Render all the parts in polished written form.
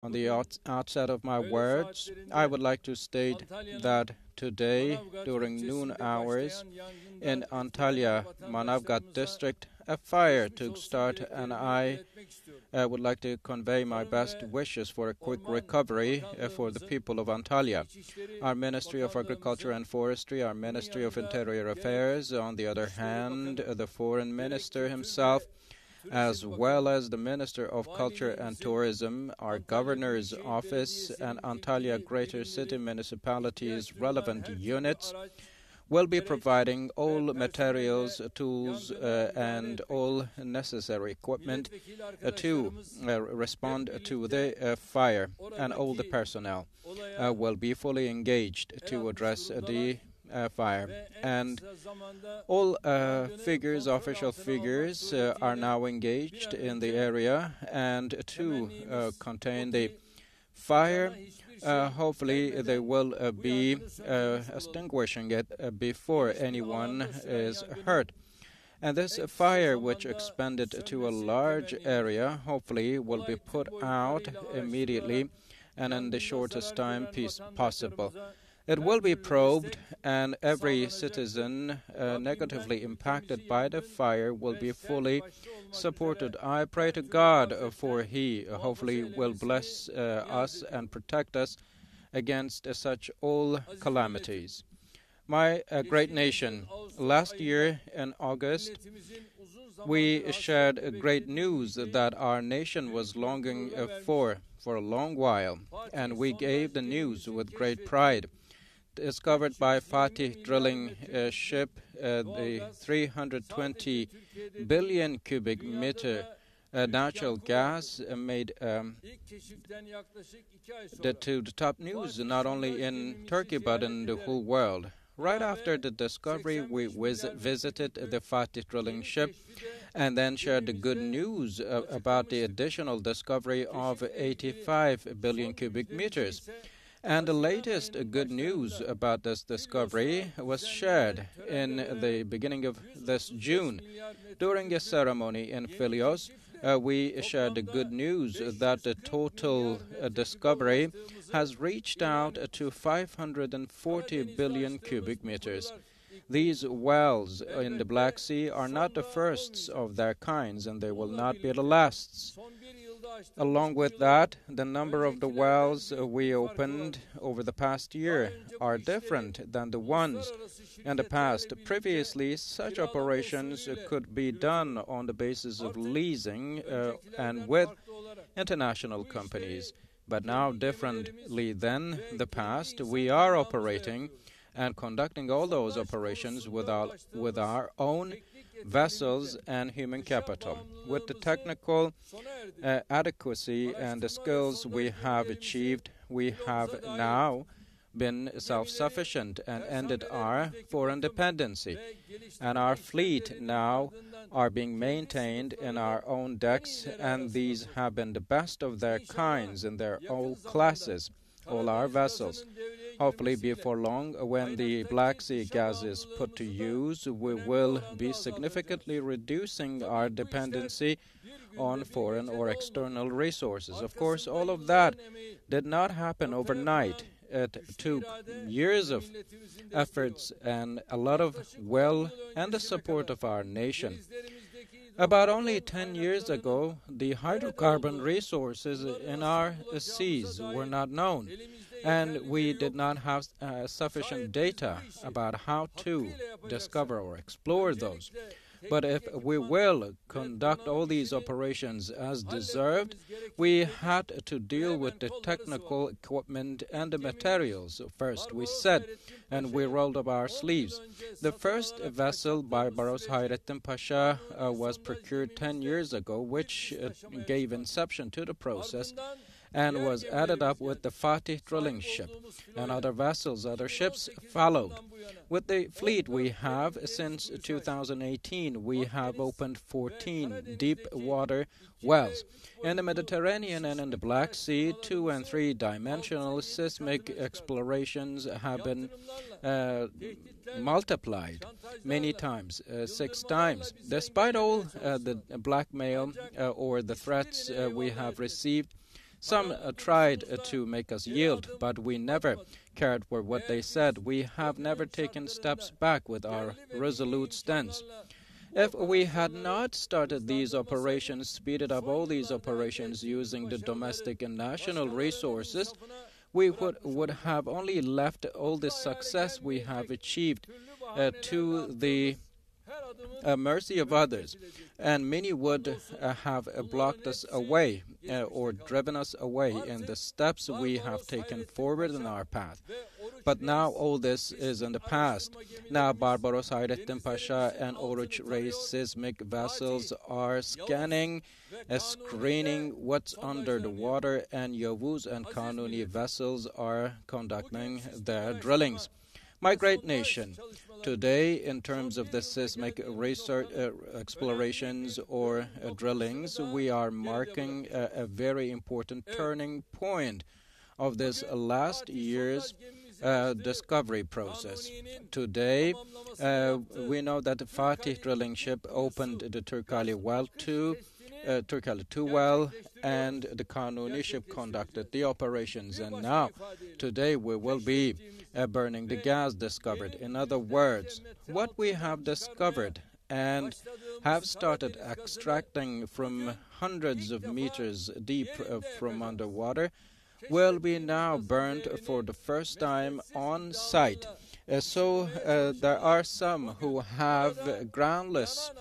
On the outset of my words, I would like to state that today, during noon hours, in Antalya, Manavgat district, a fire took start, and I would like to convey my best wishes for a quick recovery for the people of Antalya. Our Ministry of Agriculture and Forestry, our Ministry of Interior Affairs, on the other hand, the Foreign Minister himself, as well as the Minister of Culture and Tourism, our Governor's Office, and Antalya Greater City Municipality's relevant units will be providing all materials, tools, and all necessary equipment to respond to the fire, and all the personnel will be fully engaged to address the fire. And all figures, official figures, are now engaged in the area, and to contain the fire, hopefully they will be extinguishing it before anyone is hurt. And this fire, which expanded to a large area, hopefully will be put out immediately and in the shortest time possible. It will be probed, and every citizen negatively impacted by the fire will be fully supported. I pray to God for He hopefully will bless us and protect us against such all calamities. My great nation, last year in August, we shared great news that our nation was longing for a long while, and we gave the news with great pride. Discovered by Parti drilling ship, the 320 billion cubic meter natural gas made to the top news, not only in Turkey but in the whole world. Right after the discovery, we visited the Fethinin drilling ship and then shared the good news about the additional discovery of 85 billion cubic meters. And the latest good news about this discovery was shared in the beginning of this June. During a ceremony in Philios, we shared the good news that the total discovery has reached out to 540 billion cubic meters. These wells in the Black Sea are not the firsts of their kinds, and they will not be the lasts. Along with that, the number of the wells we opened over the past year are different than the ones in the past. Previously, such operations could be done on the basis of leasing and with international companies. But now, differently than the past, we are operating and conducting all those operations with our own vessels and human capital. With the technical adequacy and the skills we have achieved, we have now been self-sufficient and ended our foreign dependency. And our fleet now are being maintained in our own decks, and these have been the best of their kinds in their all classes, all our vessels. Hopefully before long, when the Black Sea gas is put to use, we will be significantly reducing our dependency on foreign or external resources. Of course, all of that did not happen overnight. It took years of efforts and a lot of will and the support of our nation. About only 10 years ago, the hydrocarbon resources in our seas were not known, and we did not have sufficient data about how to discover or explore those. But if we will conduct all these operations as deserved, we had to deal with the technical equipment and the materials. First, we said, and we rolled up our sleeves. The first vessel by Baros Hayrettin Pasha was procured 10 years ago, which gave inception to the process, and was added up with the Fatih drilling ship, and other vessels, other ships followed. With the fleet we have, since 2018, we have opened 14 deep water wells. In the Mediterranean and in the Black Sea, 2- and 3-dimensional seismic explorations have been multiplied many times, 6 times. Despite all the blackmail or the threats we have received, Some tried to make us yield, but we never cared for what they said. We have never taken steps back with our resolute stance. If we had not started these operations, speeded up all these operations using the domestic and national resources, we would have only left all the success we have achieved to the mercy of others, and many would have blocked us away or driven us away in the steps we have taken forward in our path. But now all this is in the past. Now Barbaros Hayrettin Pasha and Oruç Reis seismic vessels are scanning, screening what's under the water, and Yavuz and Kanuni vessels are conducting their drillings. My great nation, today, in terms of the seismic research, explorations or drillings, we are marking a very important turning point of this last year's discovery process. Today, we know that the Fatih drilling ship opened the Turkali well 2 well, and the Kanuni ship conducted the operations. And now, today, we will be burning the gas discovered. In other words, what we have discovered and have started extracting from hundreds of meters deep from underwater will be now burned for the first time on site. So there are some who have groundless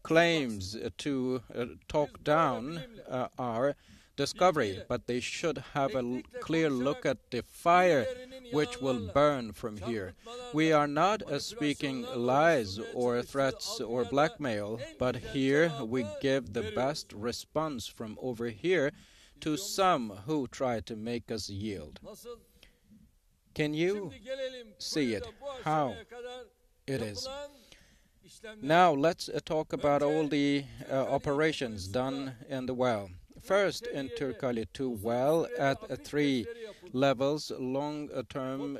claims to talk down our discovery, but they should have a clear look at the fire which will burn from here. We are not speaking lies or threats or blackmail, but here we give the best response from over here to some who try to make us yield. Can you see it, how it is? Now let's talk about all the operations done in the well. First, in Turkali 2 well, at 3 levels, long-term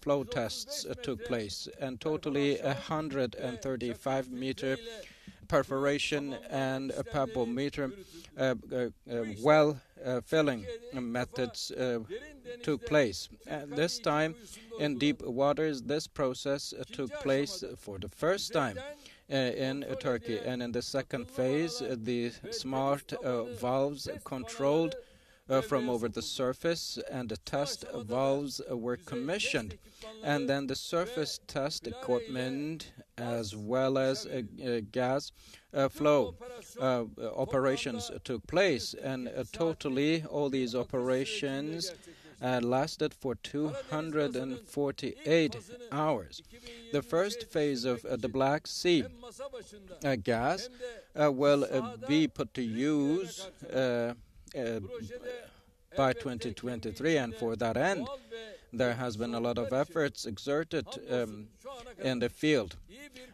flow tests took place, and totally 135-meter perforation and a pebble-meter well filling methods took place. This time, in deep waters, this process took place for the first time in Turkey. And in the second phase, the smart valves controlled from over the surface, and the test valves were commissioned. And then the surface test equipment, as well as gas flow operations took place. And totally, all these operations lasted for 248 hours. The first phase of the Black Sea gas will be put to use by 2023, and for that end, there has been a lot of efforts exerted in the field.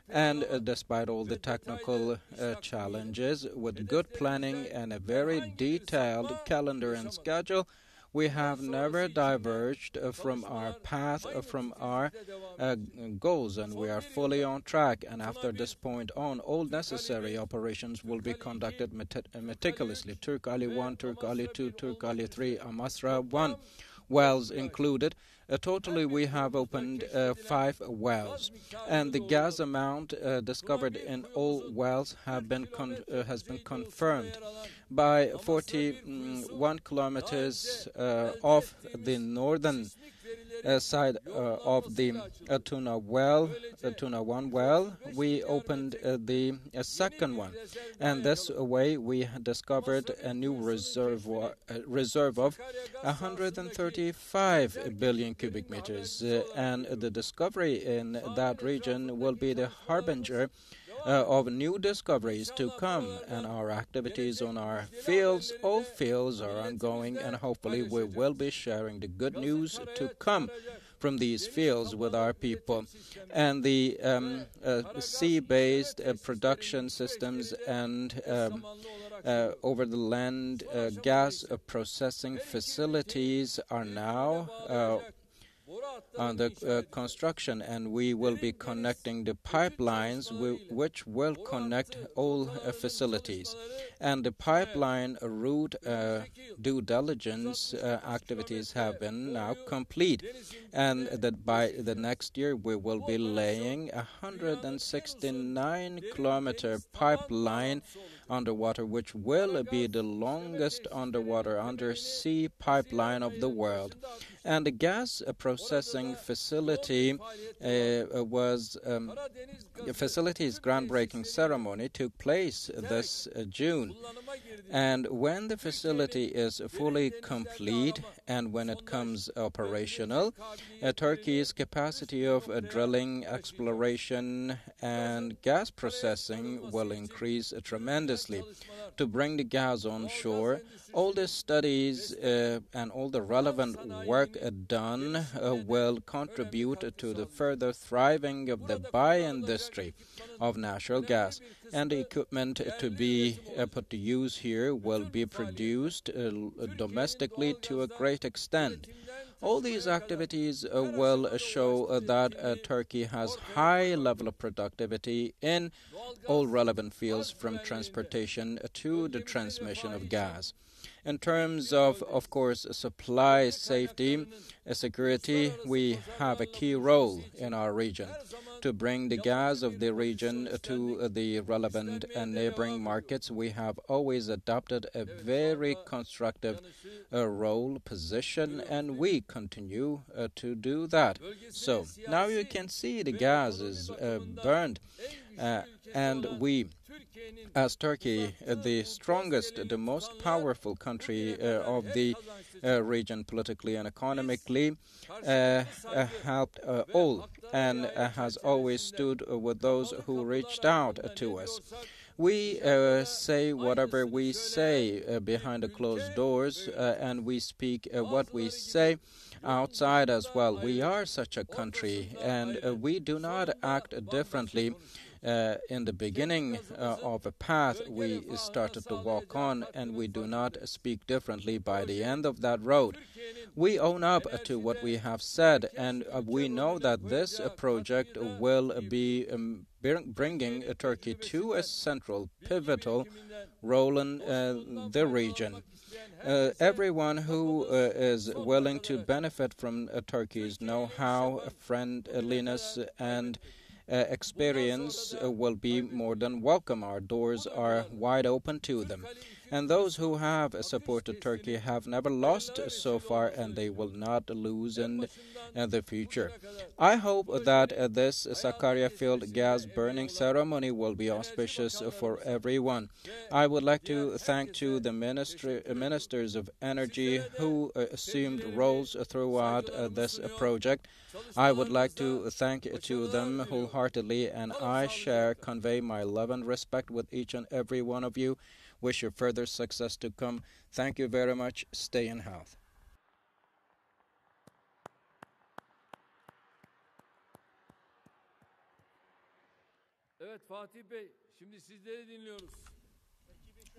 And despite all the technical challenges, with good planning and a very detailed calendar and schedule, we have never diverged from our path, from our goals, and we are fully on track. And after this point on, all necessary operations will be conducted meticulously. Turkali 1, Turkali 2, Turkali 3, Amasra 1 wells included. Totally, we have opened 5 wells, and the gas amount discovered in all wells has been confirmed. By 41 kilometers off the northern side of the Tuna 1 well, we opened the second one, and this way we discovered a new reserve of 135 billion cubic meters, and the discovery in that region will be the harbinger of new discoveries to come. And our activities on our fields, all fields, are ongoing, and hopefully we will be sharing the good news to come from these fields with our people. And the sea-based production systems and over-the-land gas processing facilities are now under construction, and we will be connecting the pipelines which will connect all facilities. And the pipeline route due diligence activities have been now complete, and that by the next year we will be laying a 169-kilometer pipeline underwater, which will be the longest undersea pipeline of the world. And the gas processing facility the facility's groundbreaking ceremony took place this June. And when the facility is fully complete and when it comes operational, Turkey's capacity of drilling, exploration, and gas processing will increase tremendously. To bring the gas on shore, all the studies and all the relevant work done will contribute to the further thriving of the by-industry of natural gas, and the equipment to be put to use here will be produced domestically to a great extent. All these activities will show that Turkey has high level of productivity in all relevant fields, from transportation to the transmission of gas. In terms of course, supply safety, security, we have a key role in our region to bring the gas of the region to the relevant and neighboring markets. We have always adopted a very constructive role, position, and we continue to do that. So now you can see the gas is burned, and we, as Turkey, the strongest, the most powerful country of the region politically and economically, helped all and has always stood with those who reached out to us. We say whatever we say behind the closed doors, and we speak what we say outside as well. We are such a country, and we do not act differently. In the beginning of a path we started to walk on, and we do not speak differently by the end of that road. We own up to what we have said, and we know that this project will be bringing Turkey to a central, pivotal role in the region. Everyone who is willing to benefit from Turkey's know-how, friendliness, and experience will be more than welcome. Our doors are wide open to them. And those who have supported Turkey have never lost so far, and they will not lose in the future. I hope that this Sakarya field gas burning ceremony will be auspicious for everyone. I would like to thank to the ministers of energy who assumed roles throughout this project. I would like to thank to them wholeheartedly, and I convey my love and respect with each and every one of you. Wish you further success to come. Thank you very much. Stay in health. Evet Fatih Bey, şimdi sizleri dinliyoruz.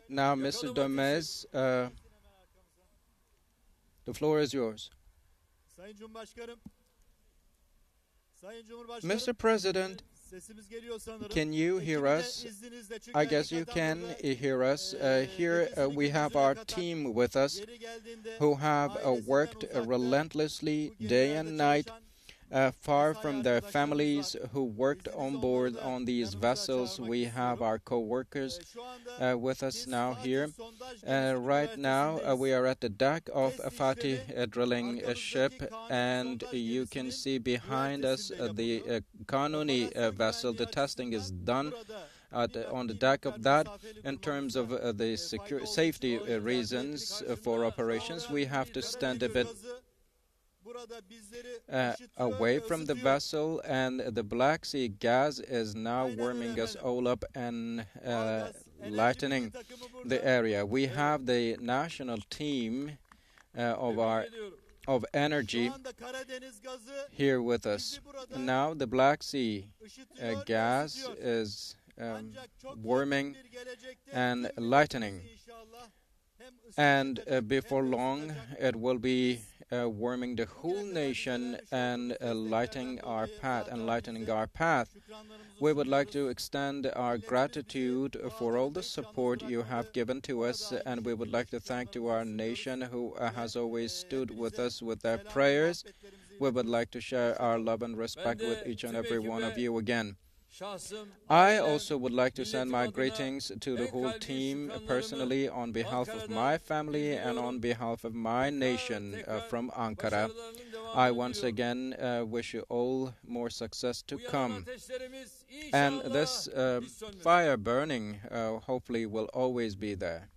Now, Mr. Gomez, the floor is yours. Mr. President, can you hear us? I guess you can hear us. Here we have our team with us who have worked relentlessly day and night, far from their families, who worked on board on these vessels. We have our co-workers with us now here. Right now we are at the deck of a Parti drilling ship, and you can see behind us the Kanuni vessel. The testing is done on the deck of that. In terms of the safety reasons for operations, we have to stand a bit away from the vessel, and the Black Sea gas is now warming us all up and lightening the area. We have the national team of energy here with us. Now the Black Sea gas is warming and lightening, and before long it will be warming the whole nation and enlightening our path. We would like to extend our gratitude for all the support you have given to us, and we would like to thank to our nation who has always stood with us with their prayers. We would like to share our love and respect with each and every one of you again. I also would like to send my greetings to the whole team personally on behalf of my family and on behalf of my nation from Ankara. I once again wish you all more success to come. And this fire burning hopefully will always be there.